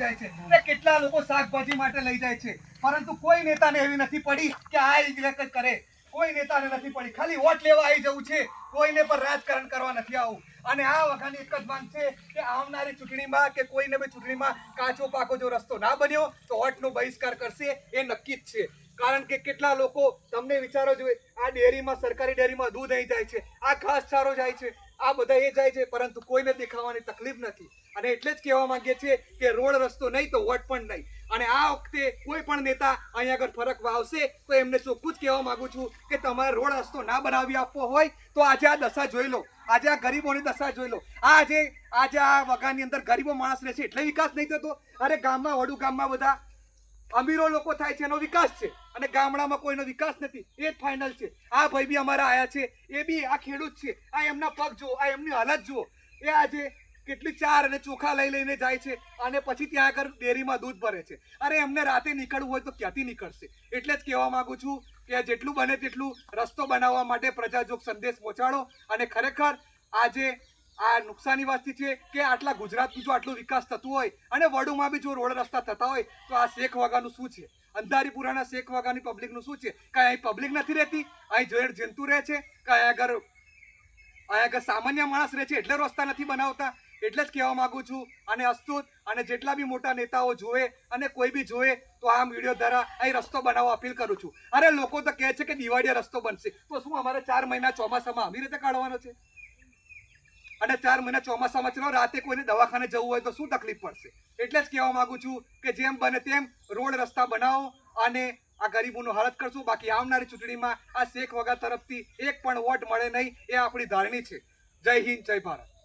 જાય છે એટલે કેટલા લોકો શાકભાજી માટે લઈ જાય છે, પરંતુ કોઈ નેતાને એવી નથી પડી કે આ ઇલેક્ટ કરે. કોઈ નેતાને નથી પડી, ખાલી વોટ લેવા આવી જવું છે, કોઈને પર રાજકારણ કરવા નથી આવું. અને આ વખતની એક જ માંગ છે કે આવનારી ચૂંટણીમાં કે કોઈને બી ચૂંટણીમાં કાચો પાકો જો રસ્તો ના બન્યો તો વોટનો બહિષ્કાર કરશે, એ નક્કી જ છે. કારણ કે કેટલા લોકો, તમને વિચારો જોઈએ, આ ડેરીમાં, સરકારી ડેરીમાં દૂધ અહીં જાય છે, આ ઘાસચારો જાય છે, આ બધા એ જાય છે, પરંતુ કોઈને દેખાવાની તકલીફ નથી. અને એટલે જ કહેવા માંગીએ છીએ કે રોડ રસ્તો નહીં તો વોટ પણ નહીં. અને આ વખતે કોઈ પણ નેતા અહીંયા આગળ ફરક વાવશે તો એમને ચોખ્ખું જ કહેવા માંગુ છું કે તમારે રોડ રસ્તો ના બનાવી આપવો હોય તો આજે આ દશા જોઈ લો, આજે આ ગરીબોની દશા જોઈ લો. આજે આ વગાની અંદર ગરીબો માણસ રહે છે એટલે વિકાસ નહીં થતો. અરે ગામમાં, વડુ ગામમાં બધા અમીરો લોકો થાય છે એનો વિકાસ છે, અને ગામડામાં કોઈનો વિકાસ નથી, એ જ ફાઇનલ છે. આ ભાઈ બી અમારા આયા છે, એ બી આ ખેડૂત છે. આ એમના પગ જુઓ, આ એમની હાલત જુઓ. એ આજે કેટલી ચાર અને ચોખા લઈને જાય છે અને પછી ત્યાં આગળ ડેરીમાં દૂધ ભરે છે. અરે એમને રાતે નીકળવું હોય તો ક્યાંથી નીકળશે? એટલે જ કહેવા માંગુ છું કે જેટલું બને તેટલું રસ્તો બનાવવા માટે પ્રજાજોગ સંદેશ પહોંચાડો. અને ખરેખર આજે આ નુકસાની વાત છે કે આટલા ગુજરાતનું જો આટલો વિકાસ થતું હોય અને વડુમાં બી જો રોડ રસ્તા થતા હોય તો આ શેખ વાગાનું શું છે? અંધારીપુરાના શેખ વાગાની પબ્લિકનું શું છે? કાંઈ અહીં પબ્લિક નથી રહેતી? અહીં ઝેડ જંતુ રહે છે? કાંઈ આગળ સામાન્ય માણસ રહે છે એટલે રસ્તા નથી બનાવતા? એટલે જ કહેવા માંગુ છું. અને અસ્તુત અને જેટલા બી મોટા નેતાઓ જોવે અને કોઈ બી જોવે તો આ વિડીયો દ્વારા અહીં રસ્તો બનાવવા અપીલ કરું છું. અરે લોકો તો કહે છે કે દિવાળીએ રસ્તો બનશે, તો શું અમારે 4 મહિના ચોમાસામાં આવી રીતે કાઢવાનો છે? અને 4 મહિના ચોમાસામાં ચલો રાતે કોઈને દવાખાને જવું હોય તો શું તકલીફ પડશે? એટલે જ કહેવા માંગુ છું કે જેમ બને તેમ રોડ રસ્તા બનાવો અને આ ગરીબોનું હાલત કરશું. બાકી આવનારી ચૂંટણીમાં આ શેખ વગા તરફથી એક પણ વોટ મળે નહીં, એ આપણી ધારણી છે. જય હિન્દ, જય ભારત.